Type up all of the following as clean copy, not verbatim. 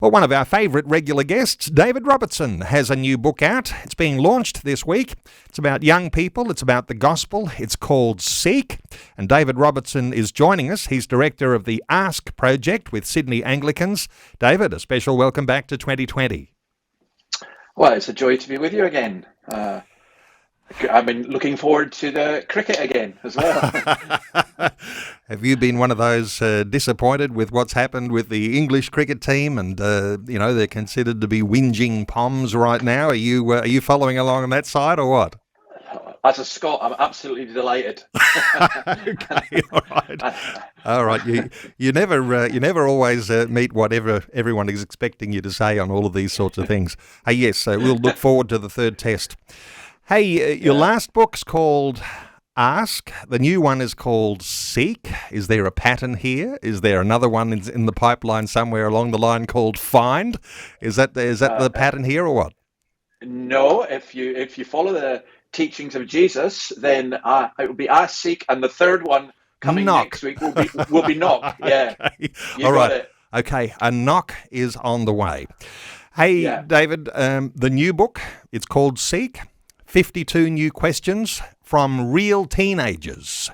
Well, one of our favourite regular guests, David Robertson, has a new book out. It's being launched this week. It's about young people. It's about the gospel. It's called Seek. And David Robertson is joining us. He's director of the Ask project with Sydney Anglicans. David, a special welcome back to 2020. Well, it's a joy to be with you again. I've been looking forward to the cricket again as well. Have you been one of those disappointed with what's happened with the English cricket team? And they're considered to be whinging Poms right now. Are you following along on that side or what? As a Scot, I'm absolutely delighted. Okay, all right. You never always meet whatever everyone is expecting you to say on all of these sorts of things. Hey, yes, we'll look forward to the third test. Hey, your last book's called Ask. The new one is called Seek. Is there a pattern here? Is there another one in the pipeline somewhere along the line called Find? Is that the pattern here or what? No, if you follow the teachings of Jesus, then it will be Ask, Seek, and the third one coming next week will be Knock. Yeah, okay. All right. It. Okay, a knock is on the way. Hey, David, the new book, it's called Seek. 52 new questions from real teenagers.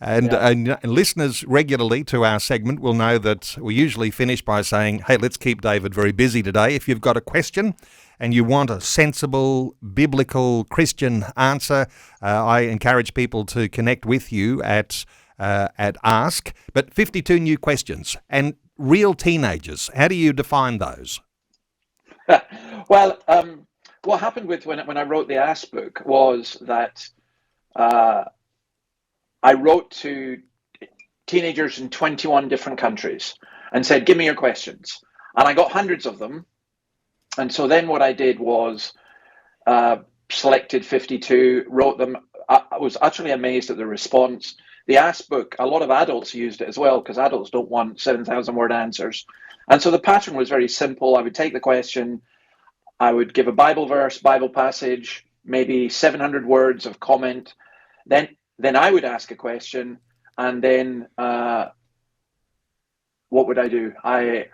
And listeners regularly to our segment will know that we usually finish by saying, hey, let's keep David very busy today. If you've got a question and you want a sensible, biblical, Christian answer, I encourage people to connect with you at Ask. But 52 new questions and real teenagers, how do you define those? Well, what happened when I wrote the Ask book was that I wrote to teenagers in 21 different countries and said, give me your questions. And I got hundreds of them. And so then what I did was selected 52, wrote them. I was utterly amazed at the response. The Ask book, a lot of adults used it as well because adults don't want 7,000 word answers. And so the pattern was very simple. I would take the question, I would give a Bible verse, Bible passage, maybe 700 words of comment. Then I would ask a question, and then what would I do? I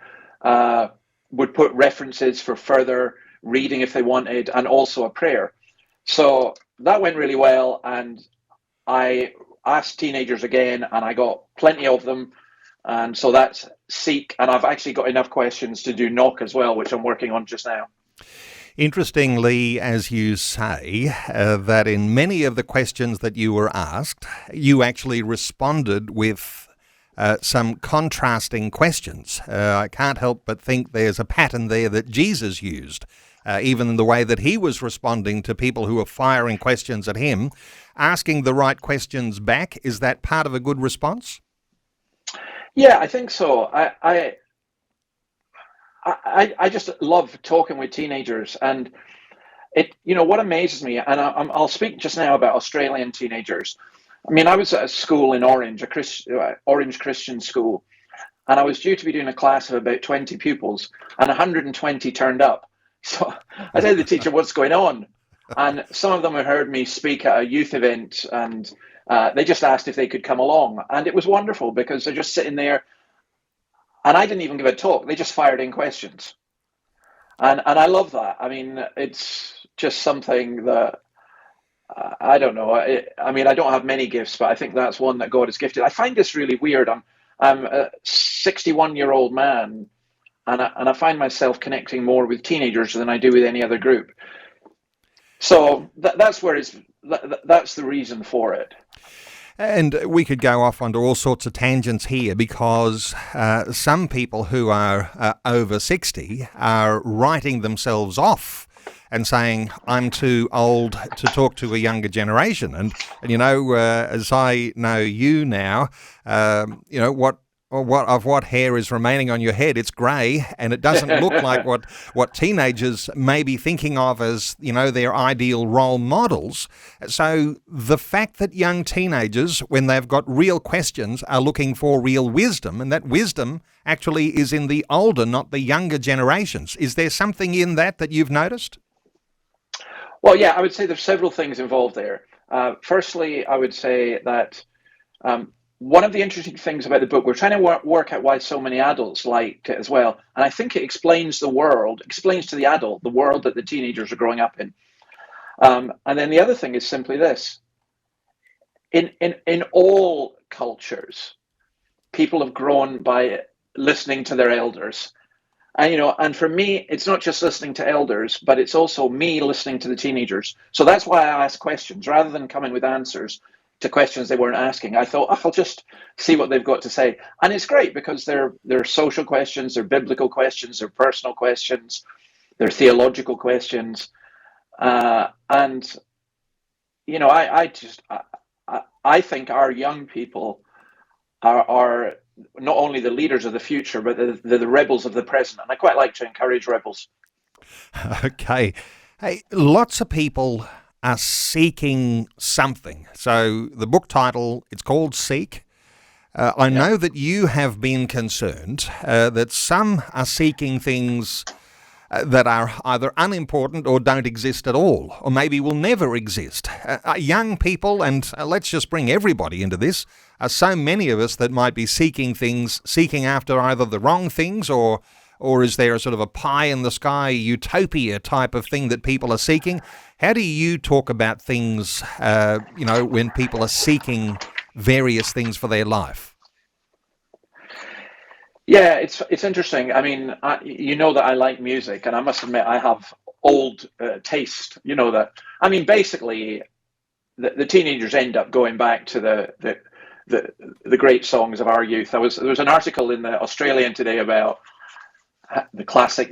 would put references for further reading if they wanted, and also a prayer. So that went really well, and I asked teenagers again, and I got plenty of them. And so that's Seek, and I've actually got enough questions to do Knock as well, which I'm working on just now. Interestingly, as you say, that in many of the questions that you were asked, you actually responded with some contrasting questions. I can't help but think there's a pattern there that Jesus used, even in the way that he was responding to people who were firing questions at him. Asking the right questions back, is that part of a good response? Yeah, I think so. I just love talking with teenagers, and what amazes me, and I'll speak just now about Australian teenagers. I mean, I was at a school in Orange, Orange Christian school, and I was due to be doing a class of about 20 pupils, and 120 turned up. So I said to the teacher, what's going on? And some of them had heard me speak at a youth event, and they just asked if they could come along. And it was wonderful because they're just sitting there. And I didn't even give a talk. They just fired in questions. And I love that. I mean, it's just something that, I don't know. I don't have many gifts, but I think that's one that God has gifted. I find this really weird. I'm a 61-year-old man, and I find myself connecting more with teenagers than I do with any other group. So that's the reason for it. And we could go off onto all sorts of tangents here because some people who are over 60 are writing themselves off and saying, I'm too old to talk to a younger generation. And as I know you now, what hair is remaining on your head, it's grey, and it doesn't look like what teenagers may be thinking of as, their ideal role models. So the fact that young teenagers, when they've got real questions, are looking for real wisdom, and that wisdom actually is in the older, not the younger generations. Is there something in that you've noticed? Well, yeah, I would say there's several things involved there. Firstly, I would say that one of the interesting things about the book, we're trying to work out why so many adults liked it as well. And I think it explains explains to the adult the world that the teenagers are growing up in. And then the other thing is simply this. In all cultures, people have grown by listening to their elders. And for me, it's not just listening to elders, but it's also me listening to the teenagers. So that's why I ask questions rather than coming with answers to questions they weren't asking. I thought, I'll just see what they've got to say. And it's great because they're social questions, they're biblical questions, they're personal questions, they're theological questions. And I think our young people are not only the leaders of the future, but they're the rebels of the present. And I quite like to encourage rebels. Okay. Hey, lots of people are seeking something. So the book title, it's called Seek. I know that you have been concerned that some are seeking things that are either unimportant or don't exist at all, or maybe will never exist. Young people, and let's just bring everybody into this, are so many of us that might be seeking after either the wrong things, or is there a sort of a pie-in-the-sky utopia type of thing that people are seeking? How do you talk about things, when people are seeking various things for their life? Yeah, it's interesting. I mean, you know that I like music, and I must admit I have old taste. You know that. I mean, basically, the teenagers end up going back to the great songs of our youth. There was an article in the Australian today about the classic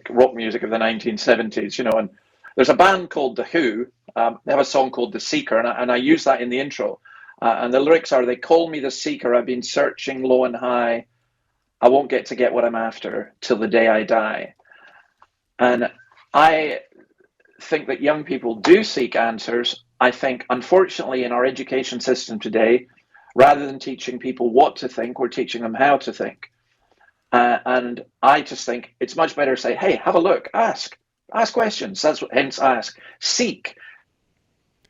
rock music of the 1970s. And there's a band called The Who. They have a song called The Seeker, and I use that in the intro. And the lyrics are, "They call me the seeker. I've been searching low and high. I won't get what I'm after till the day I die." And I think that young people do seek answers. I think, unfortunately, in our education system today, rather than teaching people what to think, we're teaching them how to think. And I just think it's much better to say, hey, have a look, ask questions. That's what, hence ask. Seek,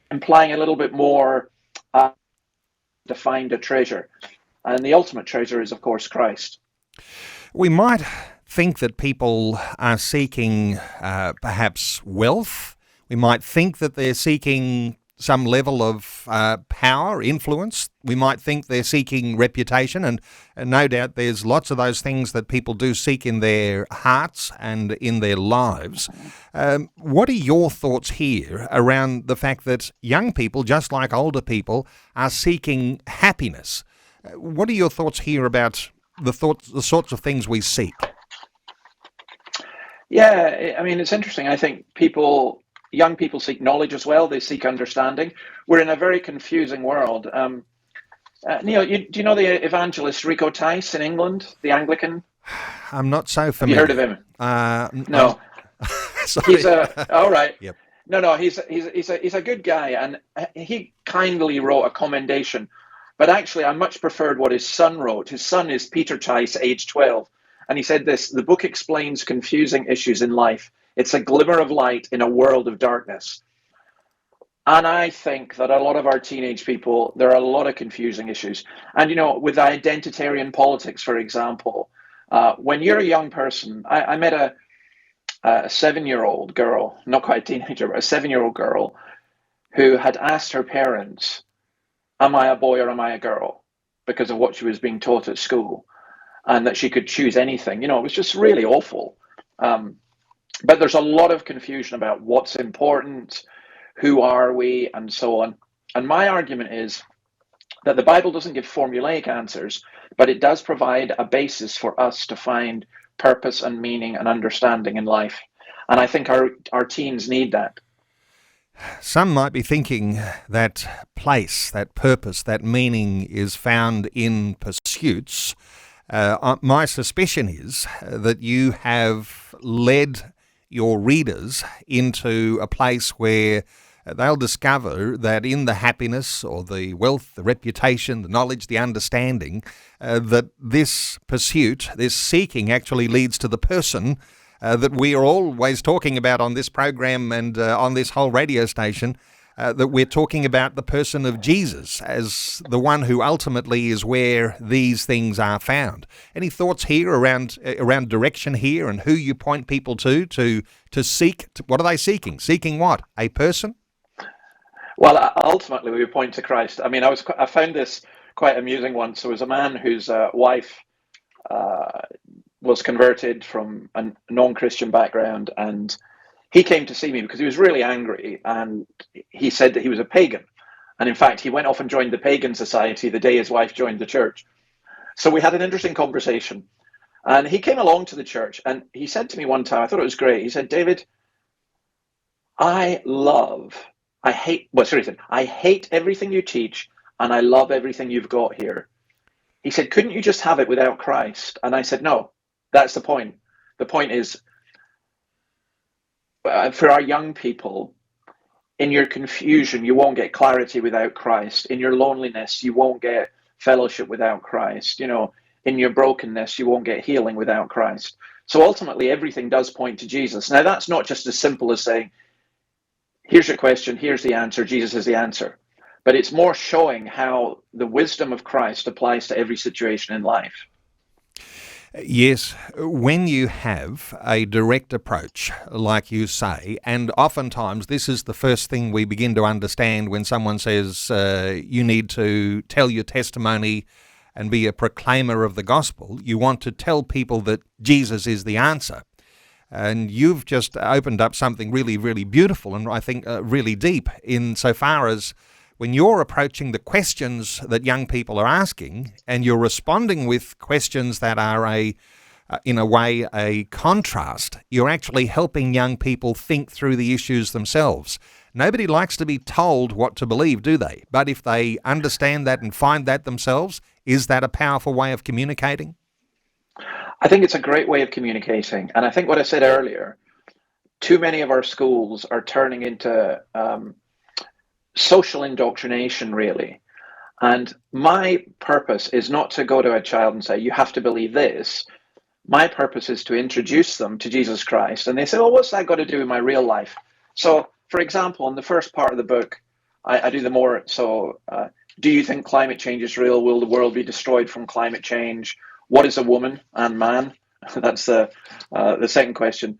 implying a little bit more to find a treasure. And the ultimate treasure is, of course, Christ. We might think that people are seeking perhaps wealth. We might think that they're seeking some level of power, influence. We might think they're seeking reputation, and no doubt there's lots of those things that people do seek in their hearts and in their lives. What are your thoughts here around the fact that young people, just like older people, are seeking happiness? What are your thoughts here about the sorts of things we seek? Yeah, I mean, it's interesting. I think young people seek knowledge as well. They seek understanding. We're in a very confusing world. Neil, do you know the evangelist Rico Tice in England, the Anglican? I'm not so familiar. Have you heard of him? No. Sorry. He's all right. Yep. No, he's a good guy, and he kindly wrote a commendation. But actually, I much preferred what his son wrote. His son is Peter Tice, age 12. And he said this: "The book explains confusing issues in life. It's a glimmer of light in a world of darkness." And I think that a lot of our teenage people, there are a lot of confusing issues. And, with identitarian politics, for example, when you're a young person, I met a 7-year-old girl, not quite a teenager, but a 7-year-old girl who had asked her parents, "Am I a boy or am I a girl?" because of what she was being taught at school, and that she could choose anything. It was just really awful. But there's a lot of confusion about what's important, who are we, and so on. And my argument is that the Bible doesn't give formulaic answers, but it does provide a basis for us to find purpose and meaning and understanding in life. And I think our teens need that. Some might be thinking that place, that purpose, that meaning is found in pursuits. My suspicion is that you have led your readers into a place where they'll discover that in the happiness or the wealth, the reputation, the knowledge, the understanding, that this pursuit, this seeking actually leads to the person that we are always talking about on this program and on this whole radio station, that we're talking about the person of Jesus as the one who ultimately is where these things are found. Any thoughts here around direction here and who you point people to seek? What are they seeking? Seeking what? A person? Well, ultimately, we point to Christ. I mean, I found this quite amusing once. There was a man whose wife was converted from a non-Christian background, and he came to see me because he was really angry, and he said that he was a pagan. And in fact, he went off and joined the pagan society the day his wife joined the church. So we had an interesting conversation. And he came along to the church, and he said to me one time, I thought it was great. He said, David, I hate everything you teach, and I love everything you've got here. He said, couldn't you just have it without Christ? And I said, no, that's the point. The point is, for our young people, in your confusion, you won't get clarity without Christ. In your loneliness, you won't get fellowship without Christ. You know, in your brokenness, you won't get healing without Christ. So ultimately, everything does point to Jesus. Now, that's not just as simple as saying, here's your question, here's the answer, Jesus is the answer. But it's more showing how the wisdom of Christ applies to every situation in life. Yes, when you have a direct approach, like you say, and oftentimes this is the first thing we begin to understand when someone says you need to tell your testimony and be a proclaimer of the gospel. You want to tell people that Jesus is the answer. And you've just opened up something really, really beautiful and I think really deep insofar as when you're approaching the questions that young people are asking and you're responding with questions that are in a way, a contrast, you're actually helping young people think through the issues themselves. Nobody likes to be told what to believe, do they? But if they understand that and find that themselves, is that a powerful way of communicating? I think it's a great way of communicating. And I think what I said earlier, too many of our schools are turning into social indoctrination, really. And my purpose is not to go to a child and say, you have to believe this. My purpose is to introduce them to Jesus Christ. And they say, well, what's that got to do with my real life? So, for example, in the first part of the book, I do the more, do you think climate change is real? Will the world be destroyed from climate change? What is a woman and man? That's the second question.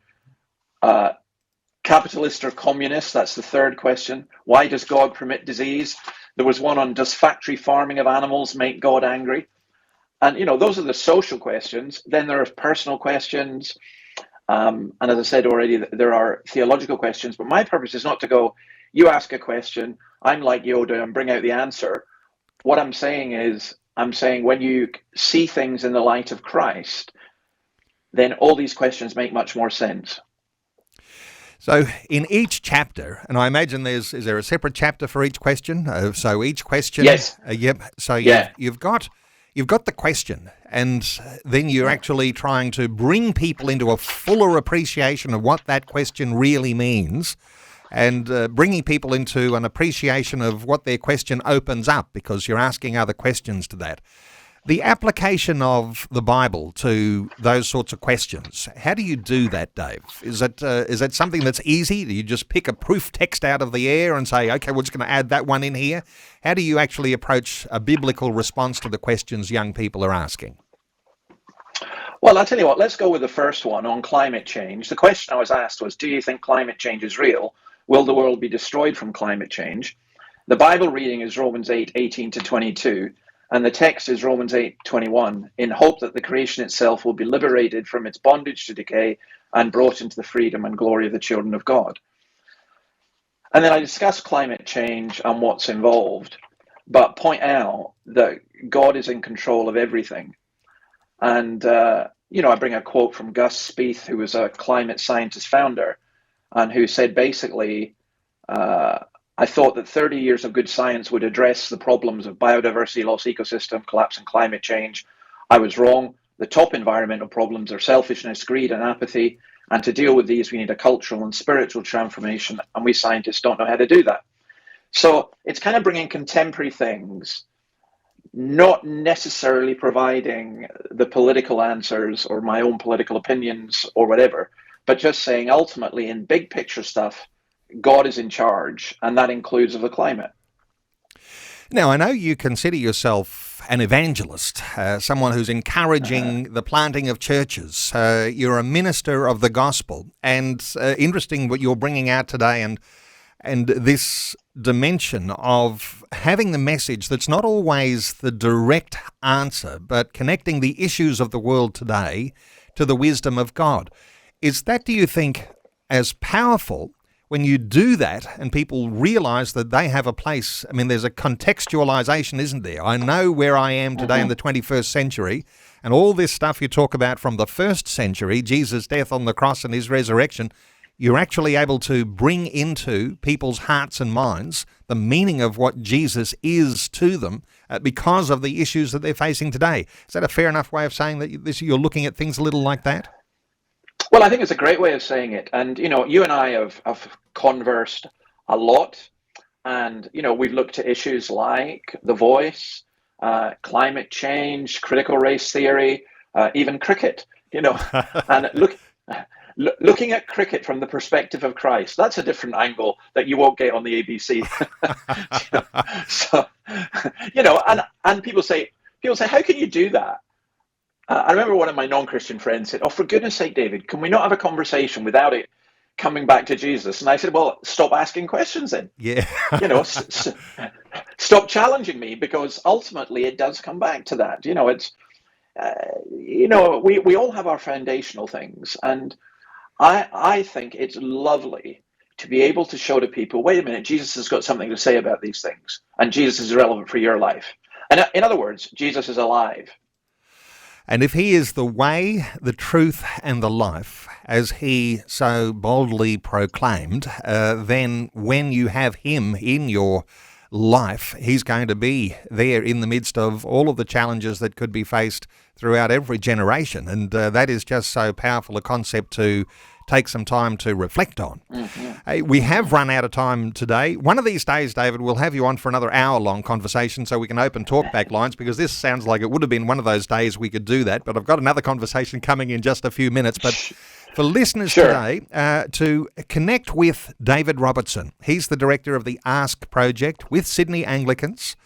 Capitalist or communist? That's the third question. Why does God permit disease? There was one on, does factory farming of animals make God angry? And, you know, those are the social questions. Then there are personal questions. And as I said already, there are theological questions. But my purpose is not to go, you ask a question, I'm like Yoda and bring out the answer. What I'm saying is, when you see things in the light of Christ, then all these questions make much more sense. So in each chapter, and I imagine is there a separate chapter for each question? So each question, yes, yep. So you've got the question, and then you're actually trying to bring people into a fuller appreciation of what that question really means, and bringing people into an appreciation of what their question opens up, because you're asking other questions to that. The application of the Bible to those sorts of questions, how do you do that, Dave? Is that something that's easy? Do you just pick a proof text out of the air and say, okay, we're just going to add that one in here? How do you actually approach a biblical response to the questions young people are asking? Well, I'll tell you what, let's go with the first one on climate change. The question I was asked was, do you think climate change is real? Will the world be destroyed from climate change? The Bible reading is Romans 8:18-22. And the text is Romans 8:21, in hope that the creation itself will be liberated from its bondage to decay and brought into the freedom and glory of the children of God. And then I discuss climate change and what's involved, but point out that God is in control of everything. And, I bring a quote from Gus Spieth, who was a climate scientist founder, and who said basically, I thought that 30 years of good science would address the problems of biodiversity loss, ecosystem collapse, and climate change. I was wrong. The top environmental problems are selfishness, greed, and apathy. And to deal with these, we need a cultural and spiritual transformation. And we scientists don't know how to do that. So it's kind of bringing contemporary things, not necessarily providing the political answers or my own political opinions or whatever, but just saying ultimately in big picture stuff, God is in charge, and that includes of the climate. Now, I know you consider yourself an evangelist, someone who's encouraging the planting of churches. You're a minister of the gospel, and interesting what you're bringing out today, and this dimension of having the message that's not always the direct answer, but connecting the issues of the world today to the wisdom of God. Is that, do you think, as powerful when you do that and people realize that they have a place? I mean, there's a contextualization, isn't there? I know where I am today in the 21st century, and all this stuff you talk about from the first century, Jesus' death on the cross and his resurrection, you're actually able to bring into people's hearts and minds the meaning of what Jesus is to them because of the issues that they're facing today. Is that a fair enough way of saying that you're looking at things a little like that? Well, I think it's a great way of saying it. And, you and I have conversed a lot. And, we've looked at issues like The Voice, climate change, critical race theory, even cricket, and looking at cricket from the perspective of Christ, that's a different angle that you won't get on the ABC. So, and people say, how can you do that? I remember one of my non-Christian friends said, "Oh, for goodness sake, David, can we not have a conversation without it coming back to Jesus?" And I said, "Well, stop asking questions then. Yeah. Stop challenging me, because ultimately it does come back to that. It's, we all have our foundational things, and I think it's lovely to be able to show to people, wait a minute, Jesus has got something to say about these things, and Jesus is relevant for your life. And in other words, Jesus is alive. And if he is the way, the truth, and the life, as he so boldly proclaimed, then when you have him in your life, he's going to be there in the midst of all of the challenges that could be faced throughout every generation. And that is just so powerful a concept to take some time to reflect on. We have run out of time today. One of these days, David, we'll have you on for another hour-long conversation so we can open talkback lines, because this sounds like it would have been one of those days we could do that, but I've got another conversation coming in just a few minutes. But for listeners today, to connect with David Robertson, he's the director of the Ask Project with Sydney Anglicans,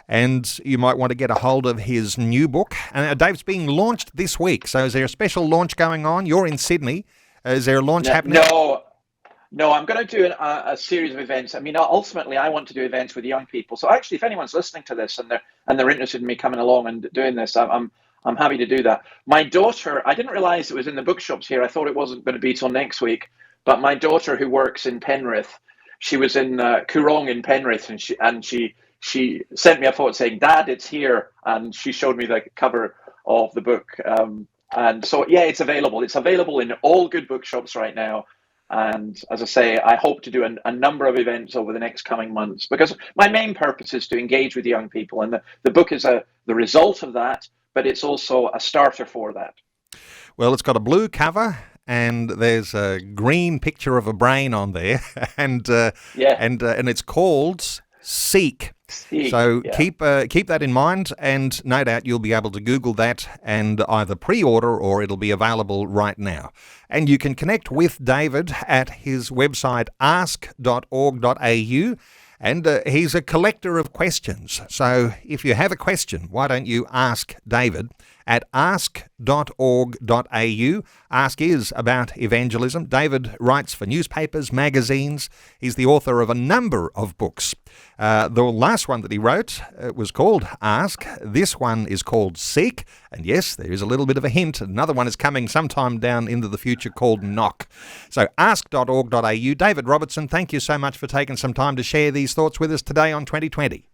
and you might want to get a hold of his new book. And Dave's being launched this week, so is there a special launch going on? You're in Sydney. Is there a launch happening? No, I'm going to do a series of events. I mean, ultimately, I want to do events with young people. So actually, if anyone's listening to this and they're interested in me coming along and doing this, I'm happy to do that. My daughter, I didn't realize it was in the bookshops here. I thought it wasn't going to be till next week. But my daughter, who works in Penrith, she was in Coorong in Penrith, and she sent me a photo saying, "Dad, it's here," and she showed me the cover of the book. And so, yeah, it's available. It's available in all good bookshops right now. And as I say, I hope to do a number of events over the next coming months, because my main purpose is to engage with young people. And the book is the result of that, but it's also a starter for that. Well, it's got a blue cover, and there's a green picture of a brain on there. And it's called Seek. So keep that in mind, and no doubt you'll be able to Google that and either pre-order or it'll be available right now. And you can connect with David at his website ask.org.au, and he's a collector of questions. So if you have a question, why don't you ask David at ask.org.au. Ask is about evangelism. David writes for newspapers, magazines. He's the author of a number of books. The last one that he wrote was called Ask. This one is called Seek. And yes, there is a little bit of a hint. Another one is coming sometime down into the future called Knock. So ask.org.au. David Robertson, thank you so much for taking some time to share these thoughts with us today on 2020.